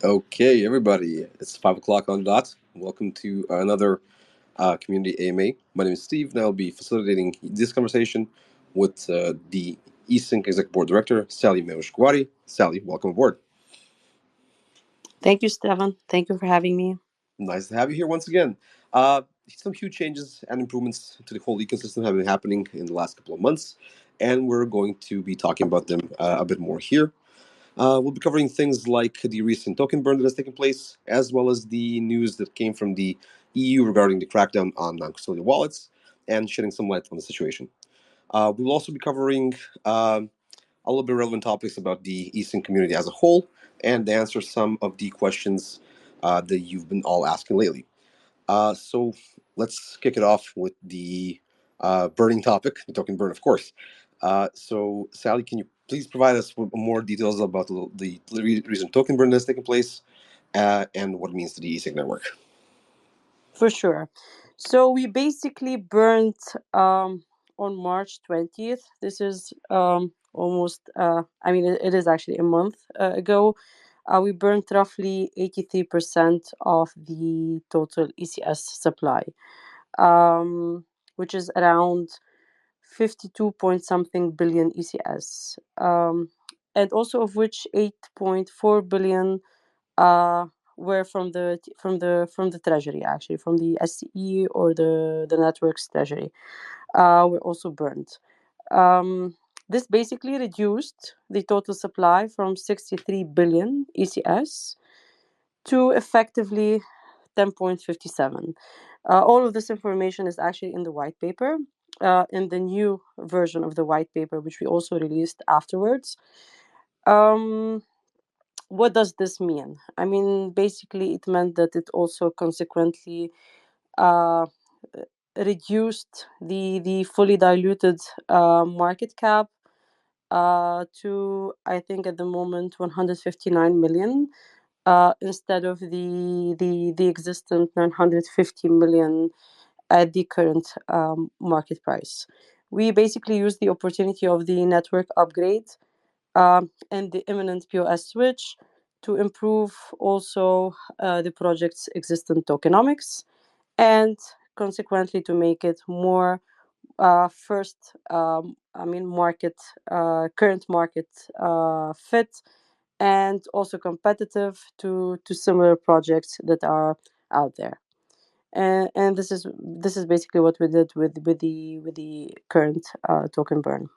Okay, everybody, it's 5 o'clock on the dot. Welcome to another community AMA. My name is Steve, and I'll be facilitating this conversation with the eSync Executive Board Director, Sally Meouche-Ghrawi. Sally, welcome aboard. Thank you, Stefan. Thank you for having me. Nice to have you here once again. Some huge changes and improvements to the whole ecosystem have been happening in the last couple of months, and we're going to be talking about them a bit more here. We'll be covering things like the recent token burn that has taken place, as well as the news that came from the EU regarding the crackdown on non-custodial wallets, and shedding some light on the situation. We'll also be covering a little bit relevant topics about the eSync community as a whole, and answer some of the questions that you've been all asking lately. So let's kick it off with the burning topic, the token burn, of course. So, Sally, can you please provide us with more details about the recent token burn that's taking place and what it means to the eSync network? For sure. So we basically burnt on March 20th. This is almost, it is actually a month ago. We burnt roughly 83% of the total ECS supply, which is around 52 point something billion ECS, and also of which 8.4 billion uh, were from the treasury, actually from the SCE or the network's treasury, were also burned. This basically reduced the total supply from 63 billion ECS to effectively 10.57. All of this information is actually in the white paper, in the new version of the white paper, which we also released afterwards. Um, what does this mean? I mean, basically, it meant that it also consequently uh, reduced the fully diluted market cap to, I think, at the moment 159 million, instead of the existent 950 million at the current market price. We basically used the opportunity of the network upgrade and the imminent POS switch to improve also the project's existing tokenomics, and consequently to make it more first market current market fit, and also competitive to similar projects that are out there. And this is basically what we did with the current token burn.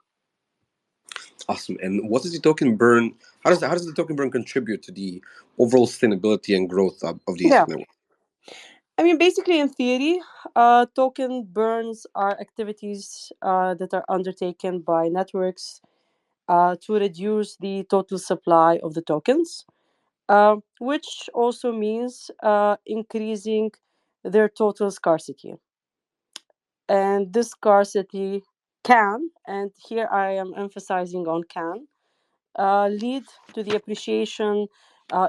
Awesome. And what does the token burn? How does the token burn contribute to the overall sustainability and growth of the Yeah, eSync network? I mean, basically, in theory, token burns are activities that are undertaken by networks to reduce the total supply of the tokens, which also means increasing their total scarcity. And this scarcity can, and here I am emphasizing on can, lead to the appreciation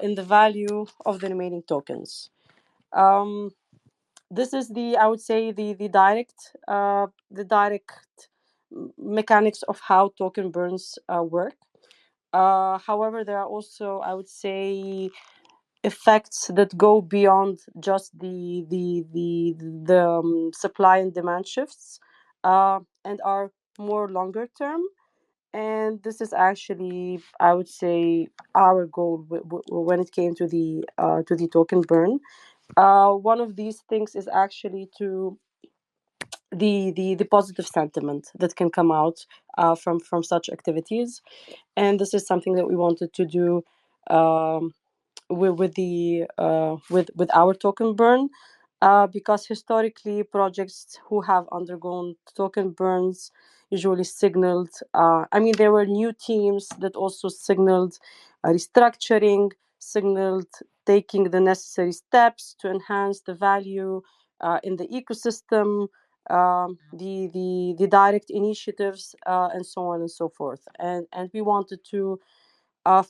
in the value of the remaining tokens. Um, this is I would say, the direct mechanics of how token burns work. However, there are also, I would say, effects that go beyond just the supply and demand shifts, and are more longer term. And this is actually, I would say, our goal when it came to the token burn. One of these things is actually to the positive sentiment that can come out from such activities, and this is something that we wanted to do um, with our token burn, because historically projects who have undergone token burns usually signaled, there were new teams that also signaled restructuring, signaled taking the necessary steps to enhance the value in the ecosystem, the direct initiatives, and so on and so forth. And we wanted to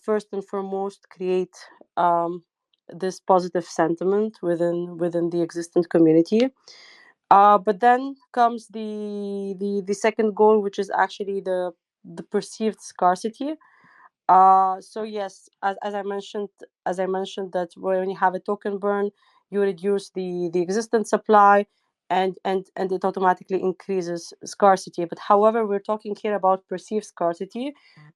first and foremost create this positive sentiment within the existing community. But then comes the second goal, which is actually the perceived scarcity. So yes, as I mentioned that when you have a token burn, you reduce the existing supply, and it automatically increases scarcity. But however, we're talking here about perceived scarcity,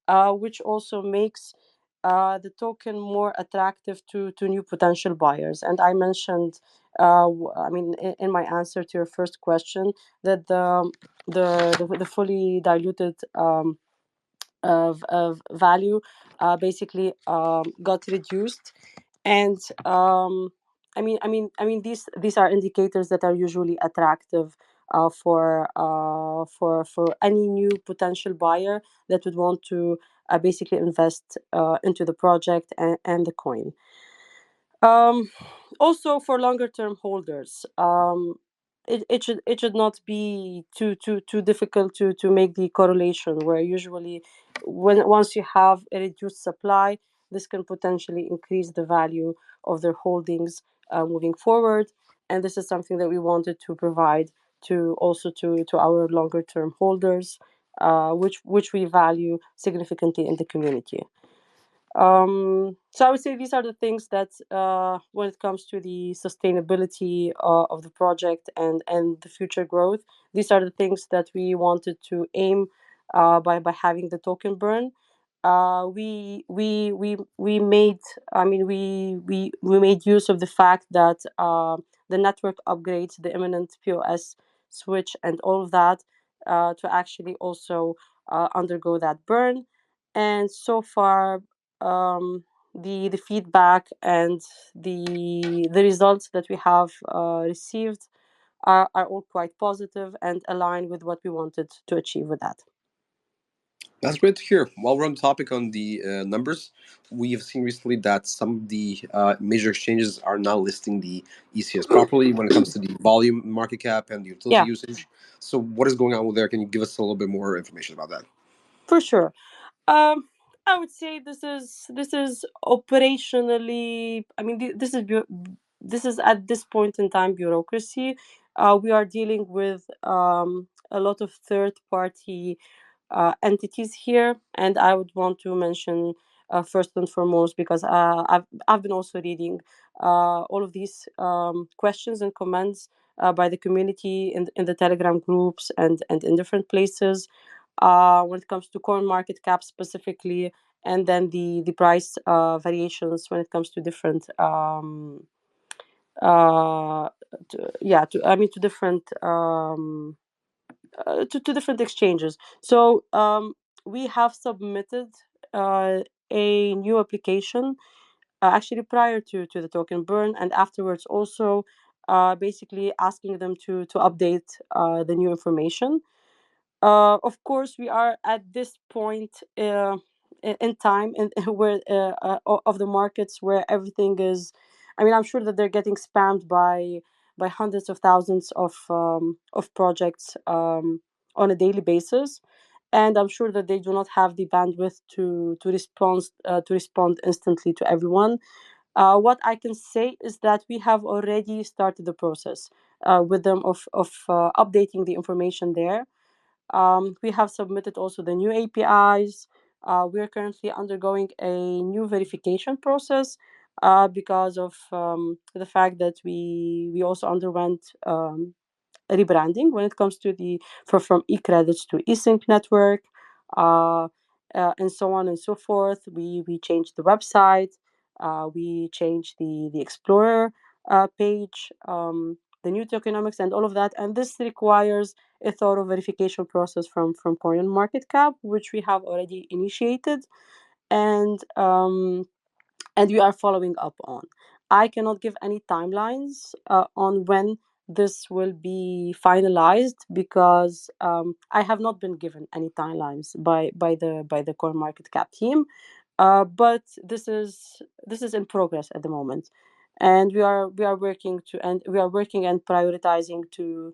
which also makes the token more attractive to new potential buyers. And I mentioned, in my answer to your first question, that the fully diluted of value basically got reduced. And these are indicators that are usually attractive for any new potential buyer that would want to basically invest into the project and the coin. um, Also, for longer term holders, it should not be too difficult to make the correlation, where usually when once you have a reduced supply, this can potentially increase the value of their holdings moving forward. And this is something that we wanted to provide to our longer term holders, which we value significantly in the community. So I would say these are the things that, when it comes to the sustainability of the project and the future growth, these are the things that we wanted to aim by having the token burn. We made, we made use of the fact that the network upgrades, the imminent POS switch, and all of that to actually also undergo that burn. And so far, the feedback and the results that we have received are all quite positive and align with what we wanted to achieve with that. That's great to hear. While we're on the topic on the numbers, we have seen recently that some of the major exchanges are now listing the ECS properly when it comes to the volume, market cap, and the utility Yeah, usage. So, what is going on with there? Can you give us a little bit more information about that? for sure. Um, I would say this is operationally. This is at this point in time bureaucracy. We are dealing with a lot of third party entities here, and I would want to mention first and foremost, because I've been also reading all of these questions and comments by the community in the Telegram groups and in different places when it comes to coin market cap specifically, and then the price variations when it comes to different uh to different to different exchanges. So we have submitted a new application actually prior to the token burn, and afterwards also basically asking them to update the new information. Of course, we are at this point in time in where of the markets where everything is. I'm sure that they're getting spammed by hundreds of thousands of projects on a daily basis, and I'm sure that they do not have the bandwidth to respond instantly to everyone. What I can say is that we have already started the process with them of updating the information there. We have submitted also the new APIs. We are currently undergoing a new verification process because of the fact that we also underwent rebranding when it comes to from e-credits to eSync network, uh, and so on and so forth. We changed the website. We changed the Explorer page, the new tokenomics, and all of that. And this requires a thorough verification process from Coin Market Cap, which we have already initiated, and we are following up on. I cannot give any timelines on when this will be finalized, because I have not been given any timelines by the Coin Market Cap team. But this is in progress at the moment, and we are working and prioritizing to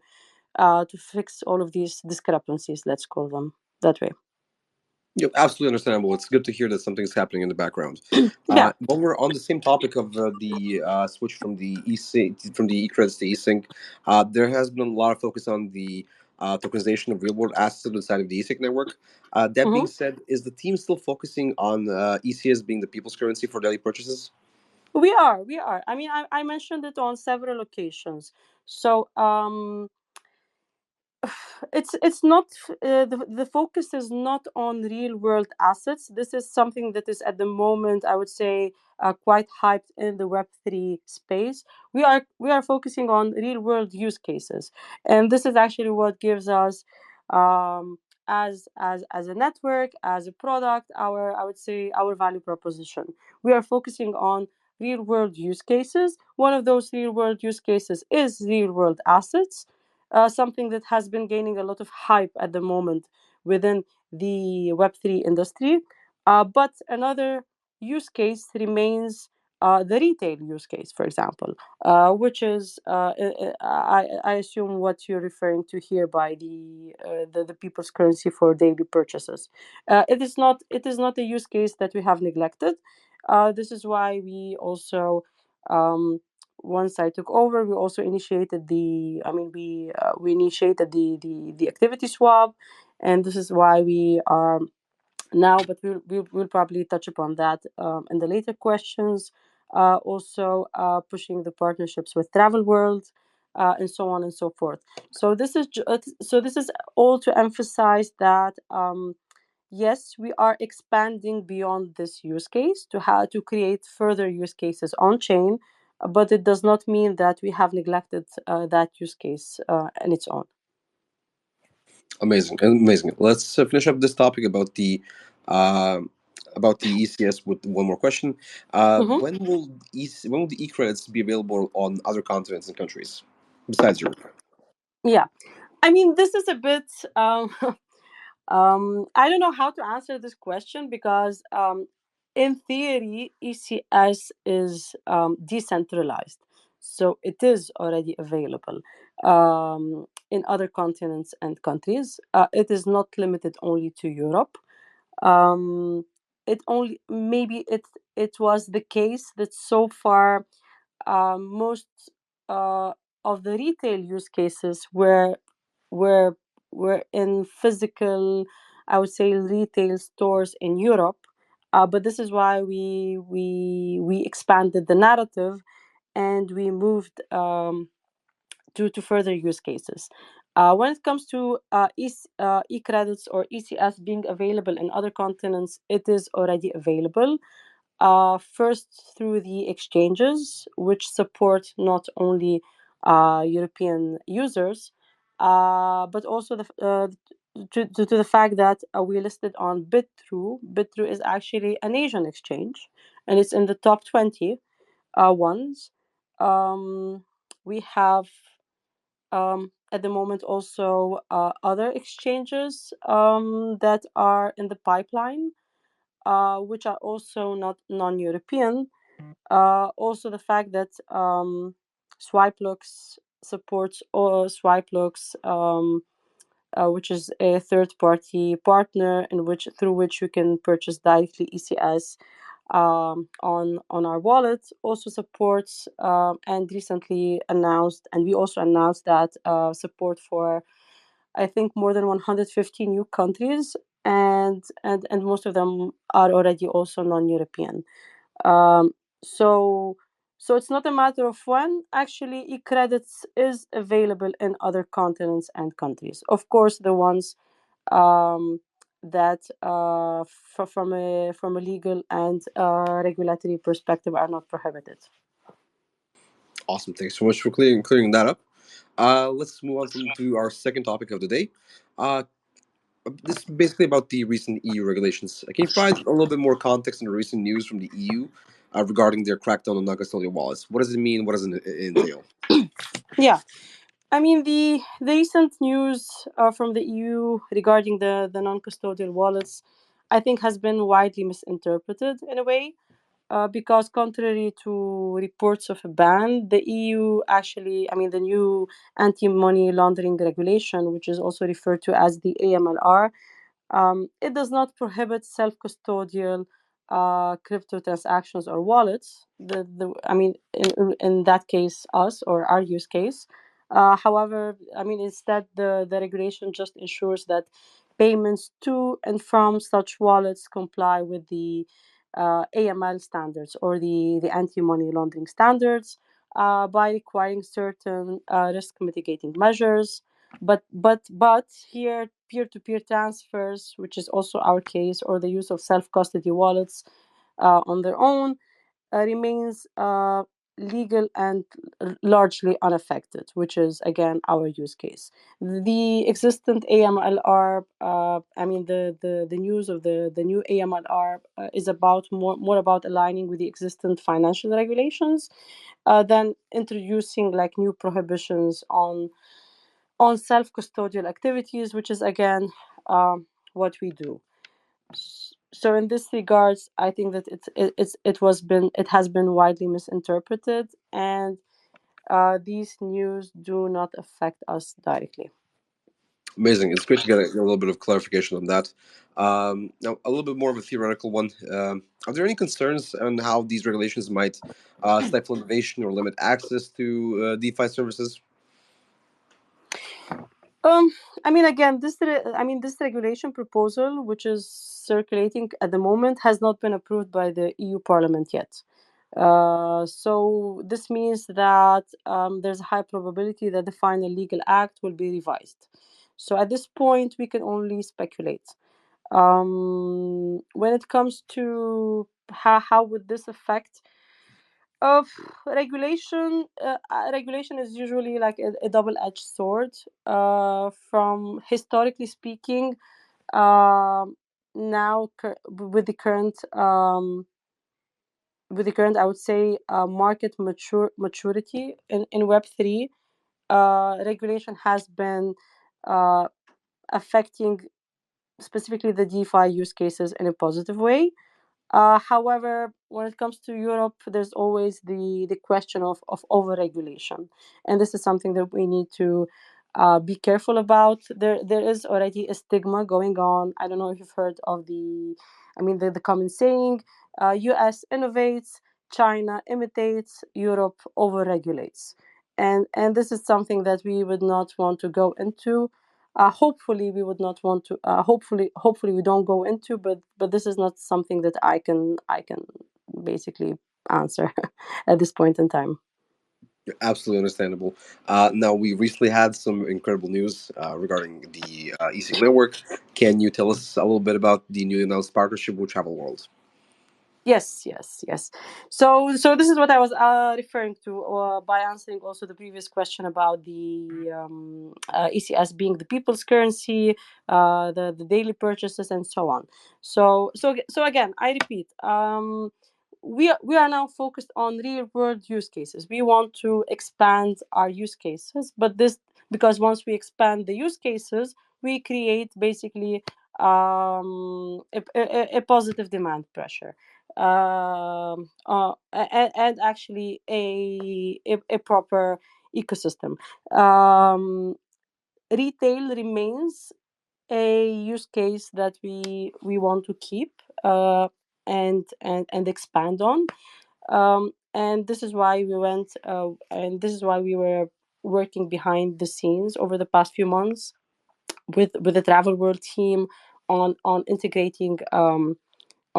fix all of these discrepancies. Let's call them that way. Yep, absolutely understandable. It's good to hear that something's happening in the background. Yeah. While we're on the same topic of the switch from the eSync from the eCredits to eSync, there has been a lot of focus on the tokenization of real world assets inside of the eSync network. That being Mhm. said, is the team still focusing on ECS being the people's currency for daily purchases? We are. I mean, I mentioned it on several occasions. So it's not the focus is not on real world assets. This is something that is at the moment, I would say, quite hyped in the Web3 space. We are focusing on real world use cases, and this is actually what gives us, um, as a network, as a product, our, I would say, our value proposition. We are focusing on real world use cases. One of those real world use cases is real world assets, something that has been gaining a lot of hype at the moment within the Web3 industry. But another use case remains the retail use case, for example, which is, I assume, what you're referring to here by the people's currency for daily purchases. It is not a use case that we have neglected. This is why we also, um, once I took over, we also initiated the. I mean, we initiated the activity swap, and this is why we are now. But we'll probably touch upon that in the later questions. Also, pushing the partnerships with Travel World, and so on and so forth. So this is all to emphasize that. Yes, we are expanding beyond this use case to how to create further use cases on chain, but it does not mean that we have neglected that use case on its own. Amazing, amazing. Let's finish up this topic uh, about the ECS with one more question. Hmm. When will the e-credits be available on other continents and countries besides Europe? Yeah, I mean, this is a bit. I don't know how to answer this question because, in theory, ECS is decentralized, so it is already available in other continents and countries. It is not limited only to Europe. Um, it only maybe it was the case that so far, most uh, of the retail use cases were were in physical, I would say, retail stores in Europe. But this is why we expanded the narrative, and we moved to further use cases. When it comes to e-credits or ECS being available in other continents, it is already available. First, through the exchanges, which support not only European users, but also to the fact that we listed on BitTrue. BitTrue is actually an Asian exchange, and it's in the top 20 ones. Um, we have, at the moment, also other exchanges that are in the pipeline, which are also not non-European. Also, the fact that SwipeLux supports SwipeLux, which is a third-party partner in which through which you can purchase directly ECS on our wallet, also supports, and recently announced, and we also announced that support for, I think, more than 150 new countries, and most of them are already also non-European. Um, so so it's not a matter of when. Actually, e-credits is available in other continents and countries. Of course, the ones that, from a legal and regulatory perspective, are not prohibited. Awesome. Thanks so much for clearing that up. Let's move on to our second topic of the day. Uh, this is basically about the recent EU regulations. Can you provide a little bit more context on the recent news from the EU regarding their crackdown on non-custodial wallets? What does it mean? What does it entail? Yeah, I mean, the recent news from the EU regarding the non-custodial wallets, I think, has been widely misinterpreted in a way. Because contrary to reports of a ban, the EU actually, I mean, the new anti-money laundering regulation, which is also referred to as the AMLR, it does not prohibit self-custodial crypto transactions or wallets. I mean, in that case, us, or our use case. However, I mean, instead, the regulation just ensures that payments to and from such wallets comply with the AML standards, or the anti-money laundering standards, by requiring certain risk mitigating measures. But here, peer-to-peer transfers, which is also our case, or the use of self-custody wallets on their own, remains legal and largely unaffected, which is again our use case. The existent AMLR, I mean the news of the new AMLR is about more about aligning with the existing financial regulations than introducing like new prohibitions on self-custodial activities, which is again what we do. So in this regards, I think that it has been widely misinterpreted, and these news do not affect us directly. Amazing. It's great to get a little bit of clarification on that. Now, a little bit more of a theoretical one. Are there any concerns on how these regulations might stifle innovation or limit access to DeFi services? Um, I mean, again, this regulation proposal, which is circulating at the moment, has not been approved by the EU Parliament yet. So this means that there's a high probability that the final legal act will be revised. So at this point, we can only speculate. When it comes to how would this affect of regulation is usually like a double-edged sword. From historically speaking, now with the current, I would say, market maturity in Web3, regulation has been uh, affecting specifically the DeFi use cases in a positive way. However, when it comes to Europe, there's always the question of overregulation, and this is something that we need to be careful about. There is already a stigma going on. I don't know if you've heard of the common saying, U.S. innovates, China imitates, Europe overregulates, and this is something that we would not want to go into. Hopefully we would not want to hopefully we don't go into, but this is not something that I can basically answer at this point in time. Absolutely understandable. Now, we recently had some incredible news regarding the eSync network. Can you tell us a little bit about the newly announced partnership with Travel World? Yes. So this is what I was referring to by answering also the previous question about the ECS being the people's currency, the daily purchases, and so on. So again, I repeat, we are now focused on real world use cases. We want to expand our use cases, but this because once we expand the use cases, we create basically a positive demand pressure, and actually a proper ecosystem. Retail remains a use case that we want to keep and expand on, and this is why we were working behind the scenes over the past few months with the Travel World team on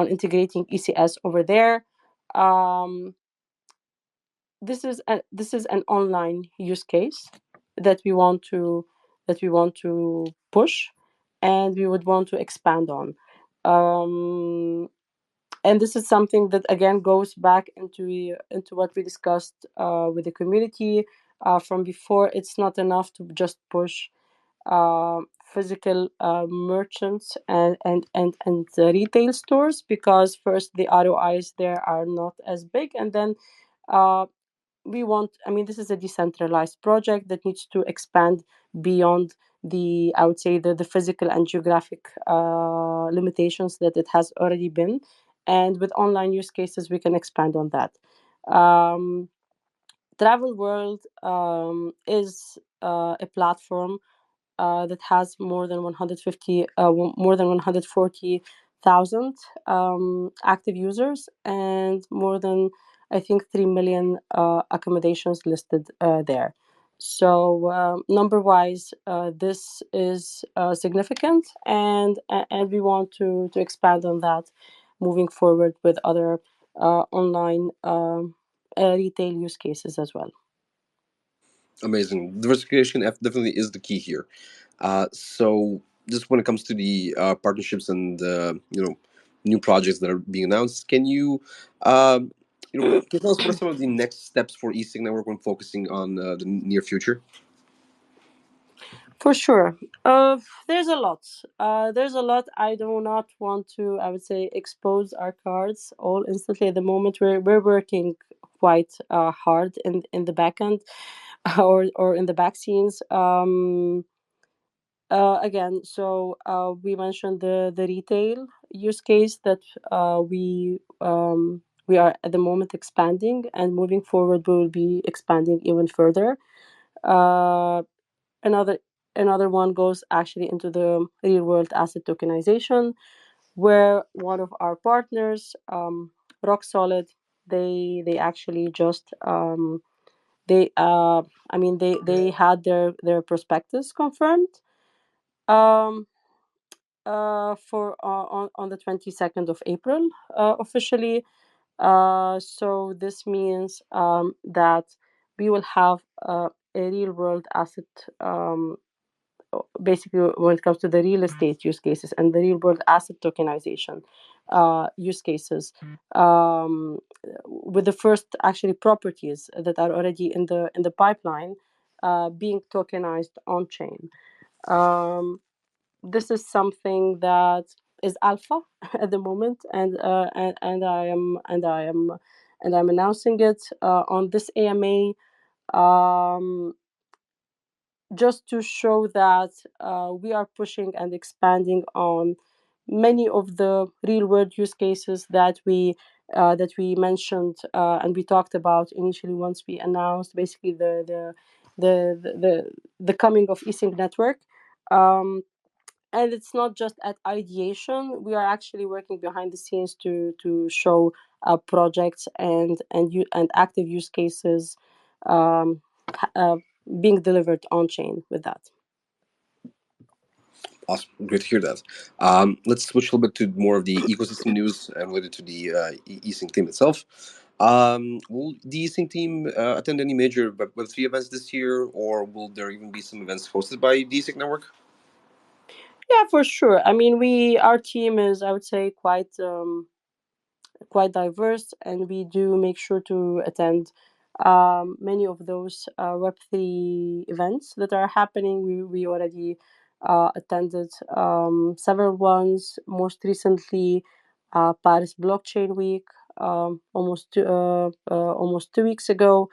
integrating ECS over there. Um, this is an online use case that we want to push, and we would want to expand on. And this is something that again goes back into what we discussed with the community from before. It's not enough to just push physical merchants and retail stores, because first the ROIs there are not as big, and then uh, this is a decentralized project that needs to expand beyond I would say the physical and geographic limitations that it has already been, and with online use cases we can expand on that. Travel World is a platform that has more than 140,000 active users, and more than, I think, 3 million accommodations listed there. So number wise, this is significant, and we want to expand on that moving forward with other online retail use cases as well. Amazing. Diversification definitely is the key here. So just when it comes to the partnerships and new projects that are being announced, can you can you tell us what are some of the next steps for eSync Network when focusing on the near future? For sure. There's a lot. There's a lot. I do not want to, I would say, expose our cards all instantly at the moment. We're working quite hard in the back end or in the back scenes. Again, so we mentioned the retail use case that we are at the moment expanding, and moving forward we will be expanding even further. Uh, another another one goes actually into the real world asset tokenization, where one of our partners, Rock Solid, they actually just they I mean they had their prospectus confirmed um for on the 22nd of April officially. So this means that we will have a real world asset, basically when it comes to the real estate use cases and the real world asset tokenization use cases, um, with the first actually properties that are already in the pipeline being tokenized on chain. Um, this is something that is alpha at the moment, and I'm announcing it on this AMA, um, just to show that we are pushing and expanding on many of the real world use cases that we mentioned and we talked about initially once we announced basically the coming of eSync network. Um, and it's not just at ideation. We are actually working behind the scenes to show projects and active use cases um, being delivered on chain with that. Awesome, great to hear that. Let's switch a little bit to more of the ecosystem news related to the eSync team itself. Will the eSync team attend any major Web3 events this year, or will there even be some events hosted by the eSync network? Yeah, for sure. I mean, we our team is, I would say, quite diverse, and we do make sure to attend many of those Web3 events that are happening. We already attended several ones. Most recently, Paris Blockchain Week, almost 2 weeks ago.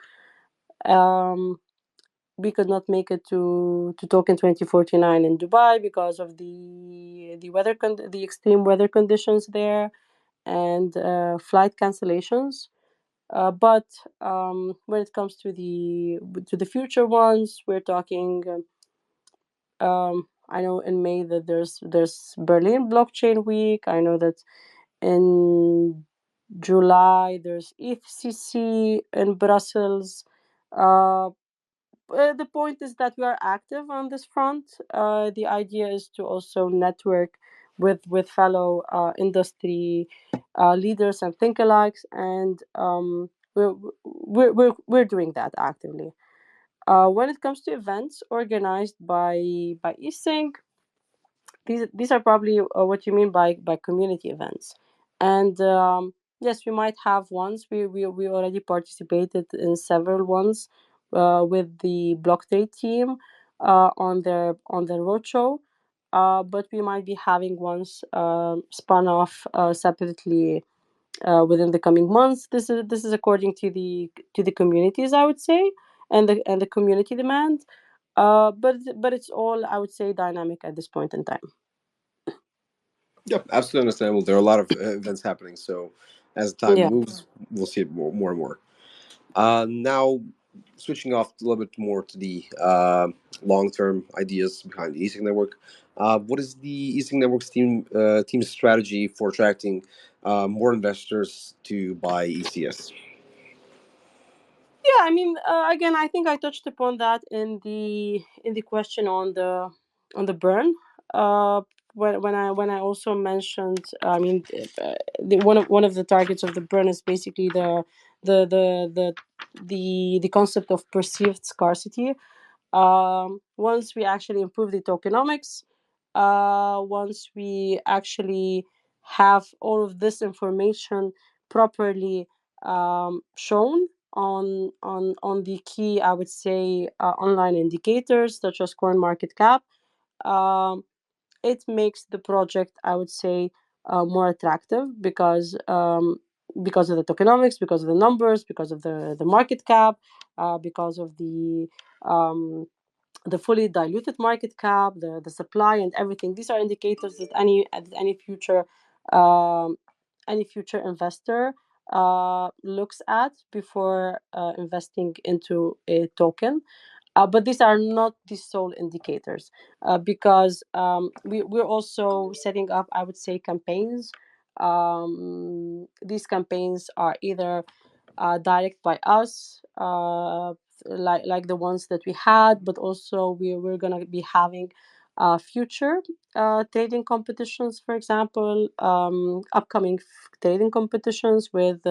Um, we could not make it to Token 2049 in Dubai because of the extreme weather conditions there and flight cancellations. But when it comes to the future ones, we're talking. I know in May that there's Berlin Blockchain Week. I know that in July there's EFCC in Brussels. Uh, the point is that we are active on this front. The idea is to also network with fellow industry leaders and think alikes, and we're doing that actively. When it comes to events organized by eSync, these are probably what you mean by community events, and yes, we might have ones. We already participated in several ones with the block trade team on their roadshow, but we might be having ones spun off separately within the coming months. This is according to the communities, I would say, and the community demand. But it's all, I would say, dynamic at this point in time. Yeah, absolutely understandable. There are a lot of events happening, so as time Yeah. moves, we'll see it more and more. Now, switching off a little bit more to the long-term ideas behind the eSync network. What is the eSync network's team's strategy for attracting more investors to buy ECS? Yeah, I mean, again, I think I touched upon that in the question on the burn. Uh, when I also mentioned, I mean, one of the targets of the burn is basically the the the the concept of perceived scarcity. Once we actually improve the tokenomics, once we actually have all of this information properly shown on the key, I would say, online indicators such as coin market cap, um, it makes the project, I would say, more attractive because of the tokenomics, because of the numbers, because of the market cap, because of the fully diluted market cap, the supply and everything. These are indicators that um, any future investor looks at before investing into a token. But these are not the sole indicators, because we're also setting up, I would say, campaigns. These campaigns are either direct by us, like the ones that we had, but also we're going to be having future trading competitions, for example, upcoming trading competitions with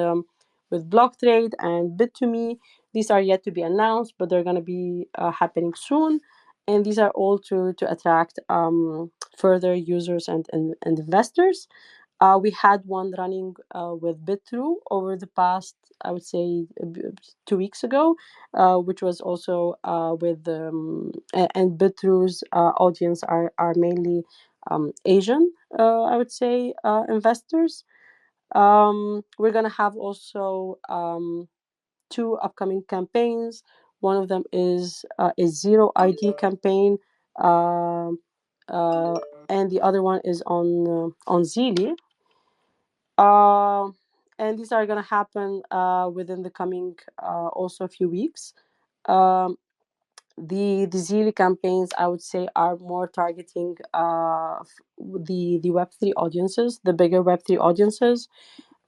block trade and bit2me. These are yet to be announced, but they're going to be happening soon, and these are all to attract further users and investors. We had one running with Bitru over the past, I would say, 2 weeks ago, which was also and Bitru's audience are mainly Asian, I would say, investors. We're gonna have also two upcoming campaigns. One of them is a zero ID campaign, um and the other one is on Zili. Uh, and these are going to happen within the coming also a few weeks. Um, the Zili campaigns, I would say, are more targeting the Web3 audiences, the bigger Web3 audiences.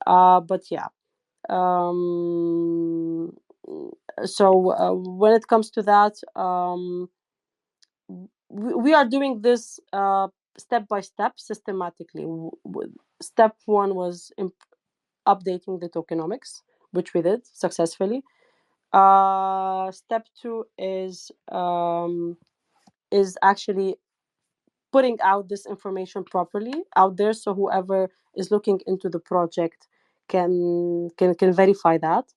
But yeah, um, so when it comes to that, we are doing this step by step, systematically. Step one was updating the tokenomics, which we did successfully. Step two is actually putting out this information properly out there, so whoever is looking into the project can verify that.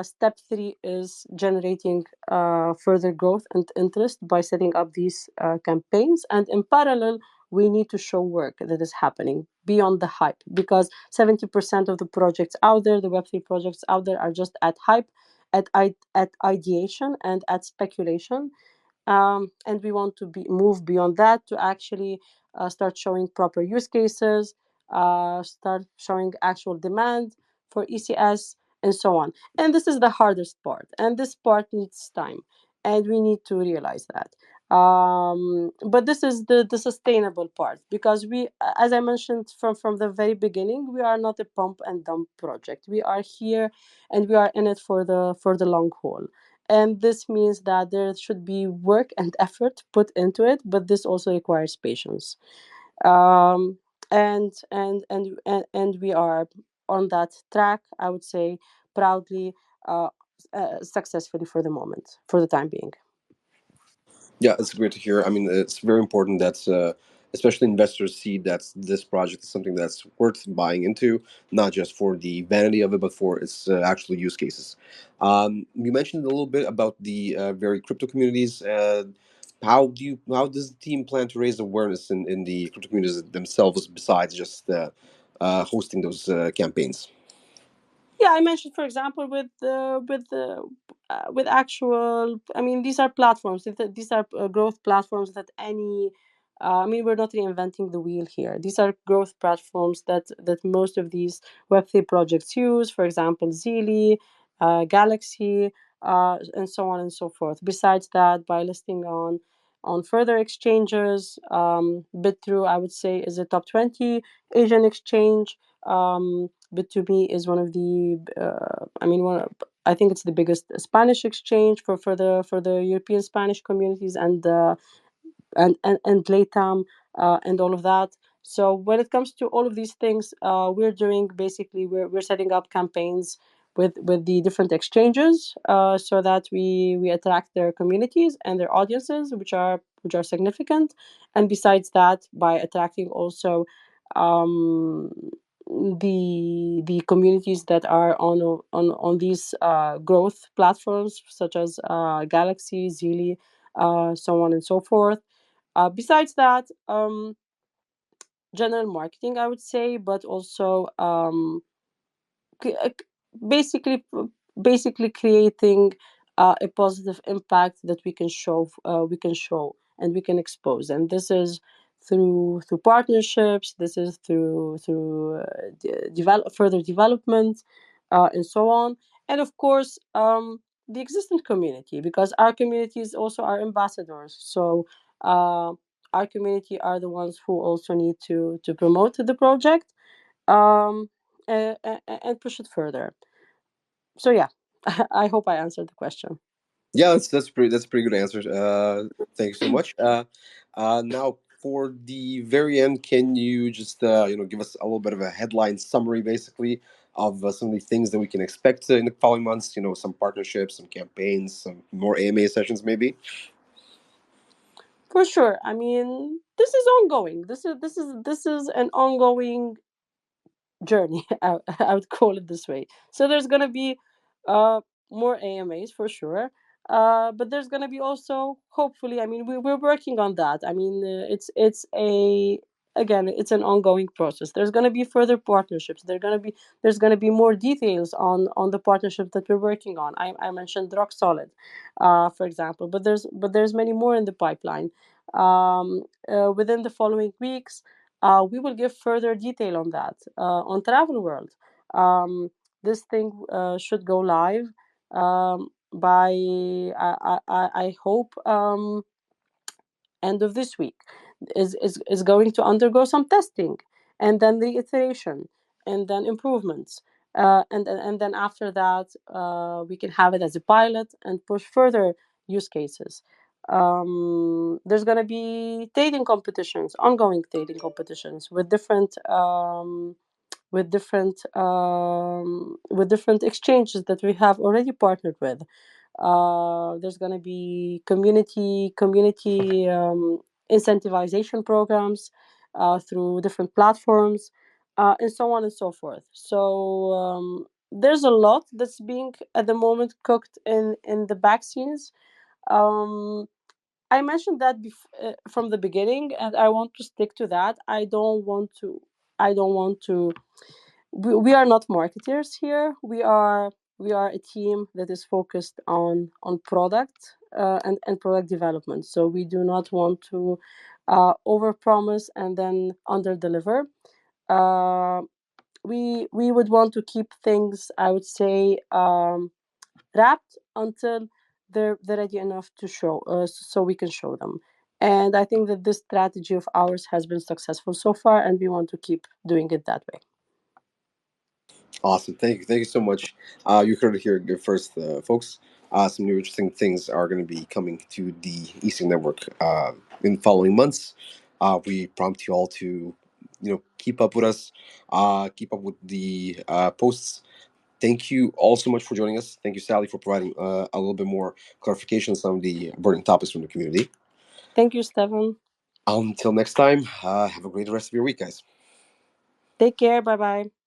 Step three is generating further growth and interest by setting up these campaigns. And in parallel, we need to show work that is happening beyond the hype, because 70% of the projects out there, the Web3 projects out there, are just at hype, at ideation, and at speculation. And we want to move beyond that to actually start showing proper use cases, start showing actual demand for ECS, and so on. And this is the hardest part, and this part needs time, and we need to realize that. But this is the sustainable part, because we, as I mentioned from the very beginning, we are not a pump and dump project. We are here, and we are in it for the long haul. And this means that there should be work and effort put into it, but this also requires patience. um, and we are on that track, I would say, proudly, uh, successfully for the moment, for the time being. Yeah, it's great to hear. I mean, it's very important that, especially investors, see that this project is something that's worth buying into, not just for the vanity of it, but for its actual use cases. You mentioned a little bit about the very crypto communities. How does the team plan to raise awareness in the crypto communities themselves, besides just hosting those campaigns? Yeah, I mentioned, for example, with actual, I mean, these are platforms. These are growth platforms that any. I mean, we're not reinventing the wheel here. These are growth platforms that most of these Web3 projects use. For example, Zili, Galaxy, and so on and so forth. Besides that, by listing on further exchanges, Bitrue, I would say, is a top 20 Asian exchange. Bit2me is one of the, I mean, I think it's the biggest Spanish exchange for the European Spanish communities and LATAM and all of that. So when it comes to all of these things, we're doing basically we're setting up campaigns with the different exchanges so that we attract their communities and their audiences, which are significant. And besides that, by attracting also um, the communities that are on these growth platforms such as Galaxy, Zili, so on and so forth. Besides that, general marketing, I would say, but also c- uh, c- basically basically creating a positive impact that we can show and we can expose, and this is through partnerships. This is through further development, and so on, and of course the existing community, because our community is also our ambassadors. So uh, our community are the ones who also need to promote the project, um, and push it further. So yeah, I hope I answered the question. Yeah, that's a pretty good answer. Thank you so much. Now for the very end, can you just give us a little bit of a headline summary, basically, of some of the things that we can expect in the following months? You know, some partnerships, some campaigns, some more AMA sessions, maybe. For sure. I mean, this is ongoing. This is an ongoing journey. I would call it this way. So there's gonna be uh, more AMAs for sure, but there's gonna be also, hopefully. I mean, we're working on that. I mean, it's a again, it's an ongoing process. There's gonna be further partnerships. There's gonna be more details on the partnership that we're working on. I mentioned Rock Solid, for example, but there's many more in the pipeline. Within the following weeks, we will give further detail on that. On Travel World, this thing should go live by, I hope, end of this week. Is going to undergo some testing, and then the iteration, and then improvements, and then after that, we can have it as a pilot and push further use cases. There's going to be trading competitions, ongoing trading competitions with different exchanges that we have already partnered with. There's going to be community incentivization programs through different platforms, and so on and so forth. So there's a lot that's being at the moment cooked in the back scenes. um, I mentioned that from the beginning, and I want to stick to that. I don't want to we are not marketers here. We are a team that is focused on product, and product development. So we do not want to over promise and then under deliver. uh, we would want to keep things, I would say, wrapped until they're ready enough to show, so we can show them. And I think that this strategy of ours has been successful so far, and we want to keep doing it that way. Awesome. Thank you so much. You heard it here first, folks. Some new interesting things are going to be coming to the eSync network in the following months. We prompt you all to, keep up with us, keep up with the posts. Thank you all so much for joining us. Thank you, Sally, for providing a little bit more clarification on some of the burning topics from the community. Thank you, Stefan. Until next time, have a great rest of your week, guys. Take care. Bye bye.